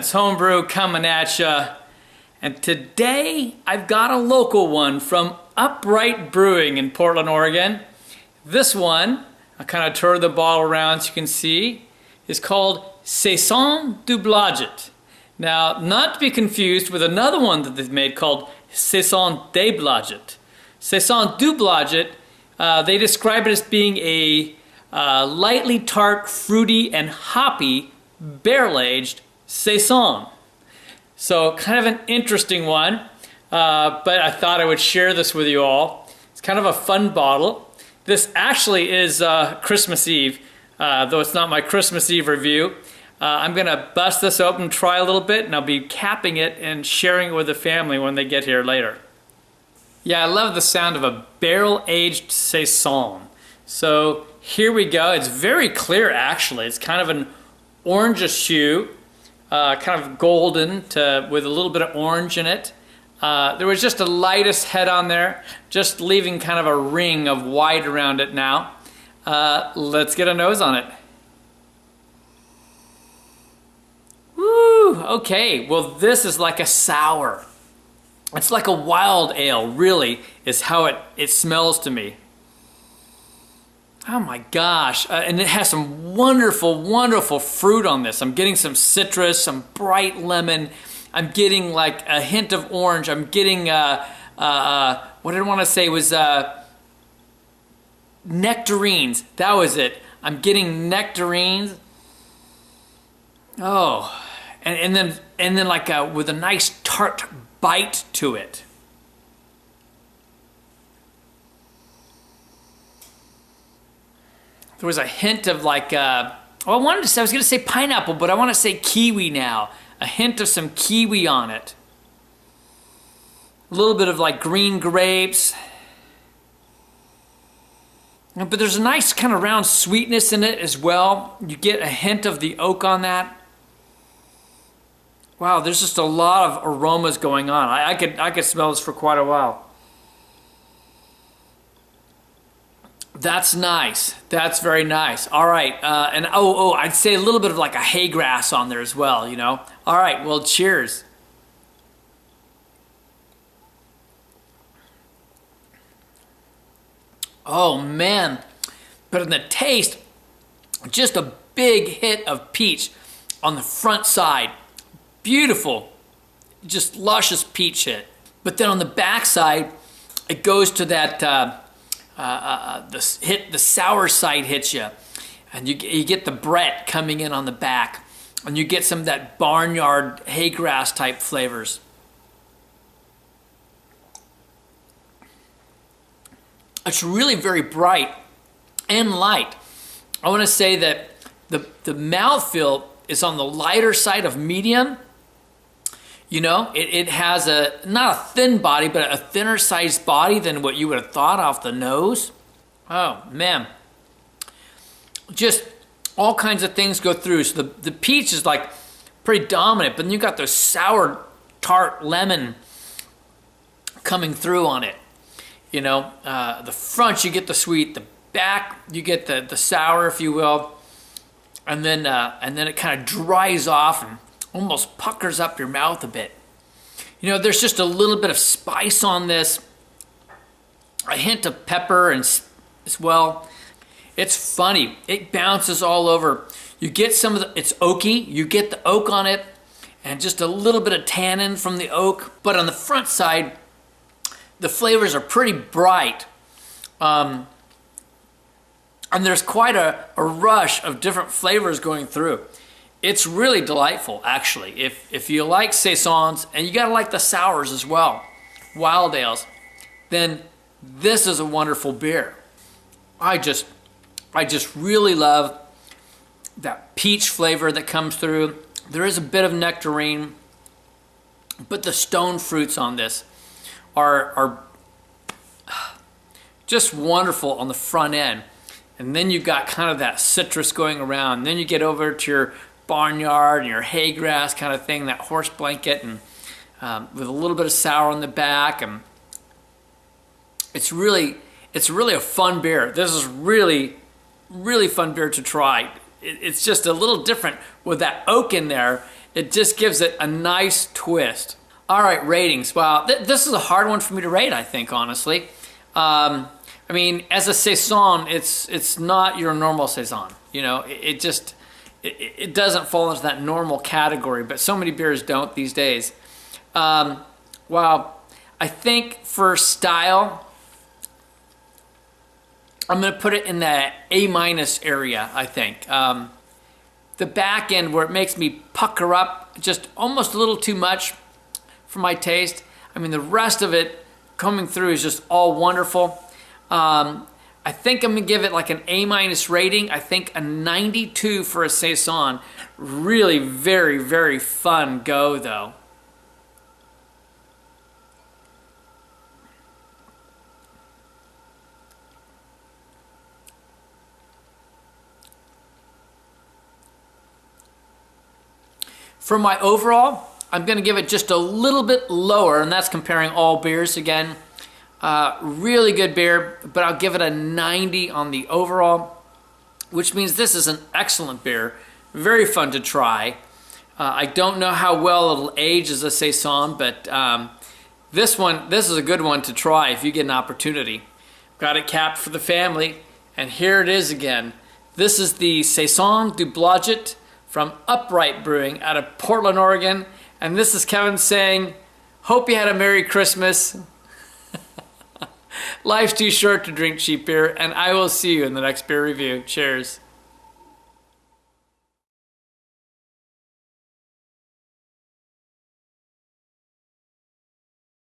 It's Homebrew coming at ya, and today I've got a local one from Upright Brewing in Portland, Oregon. This one, I kind of turn the bottle around so you can see, is called Saison du Blodget. Now, not to be confused with another one that they've made called Saison du Blodget. Saison du Blodget, they describe it as being a lightly tart, fruity, and hoppy barrel-aged Saison. So kind of an interesting one, but I thought I would share this with you all. It's kind of a fun bottle. This actually is Christmas Eve, though it's not my Christmas Eve review. I'm gonna bust this open, try a little bit, and I'll be capping it and sharing it with the family when they get here later. Yeah, I love the sound of a barrel-aged Saison. So here we go. It's very clear actually. It's kind of an orangish hue, kind of golden with a little bit of orange in it. There was just a lightest head on there, just leaving kind of a ring of white around it now. Let's get a nose on it. Woo! Okay, well this is like a sour. It's like a wild ale, really, is how it smells to me. Oh my gosh, and it has some wonderful, wonderful fruit on this. I'm getting some citrus, some bright lemon. I'm getting like a hint of orange. I'm getting, what did I want to say was nectarines. That was it. I'm getting nectarines. Oh, and then like with a nice tart bite to it. There was a hint of like, I was going to say pineapple, but I want to say kiwi now. A hint of some kiwi on it. A little bit of like green grapes. But there's a nice kind of round sweetness in it as well. You get a hint of the oak on that. Wow, there's just a lot of aromas going on. I could smell this for quite a while. That's nice. That's very nice. All right, and I'd say a little bit of like a haygrass on there as well, you know. All right, well, cheers. Oh man, but in the taste, just a big hit of peach on the front side. Beautiful, just luscious peach hit. But then on the back side, it goes to that the sour side hits you, and you get the Brett coming in on the back, and you get some of that barnyard haygrass type flavors. It's really very bright and light. I want to say that the mouthfeel is on the lighter side of medium. You know, it has not a thin body, but a thinner sized body than what you would have thought off the nose. Oh, man. Just all kinds of things go through. So the peach is like pretty dominant, but then you got those sour, tart lemon coming through on it. You know, the front you get the sweet, the back you get the sour, if you will. And then it kind of dries off and almost puckers up your mouth a bit. You know, there's just a little bit of spice on this, a hint of pepper and as well. It's funny, it bounces all over. You get some of it's oaky, you get the oak on it, and just a little bit of tannin from the oak. But on the front side, the flavors are pretty bright. And there's quite a rush of different flavors going through. It's really delightful, actually. If you like Saisons, and you gotta like the sours as well, wild ales, then this is a wonderful beer. I just really love that peach flavor that comes through. There is a bit of nectarine, but the stone fruits on this are just wonderful on the front end. And then you've got kind of that citrus going around. And then you get over to your barnyard and your haygrass kind of thing, that horse blanket, and with a little bit of sour on the back. And it's really a fun beer. This is really fun beer to try. It's just a little different with that oak in there It just gives it a nice twist. All right, ratings. Wow, this is a hard one for me to rate, I think, honestly. I mean, as a Saison, it's not your normal Saison. You know, it doesn't fall into that normal category, but so many beers don't these days. Wow, I think for style, I'm going to put it in the A- area, I think. The back end where it makes me pucker up just almost a little too much for my taste. I mean, the rest of it coming through is just all wonderful. I think I'm going to give it like an A- rating. I think a 92 for a Saison. Really very, very fun go, though. For my overall, I'm going to give it just a little bit lower, and that's comparing all beers again. Really good beer, but I'll give it a 90 on the overall, which means this is an excellent beer. Very fun to try. I don't know how well it'll age as a Saison, but this is a good one to try if you get an opportunity. Got it capped for the family, and here it is again. This is the Saison du Blodget from Upright Brewing out of Portland, Oregon. And this is Kevin saying, hope you had a Merry Christmas. Life's too short to drink cheap beer, and I will see you in the next beer review. Cheers.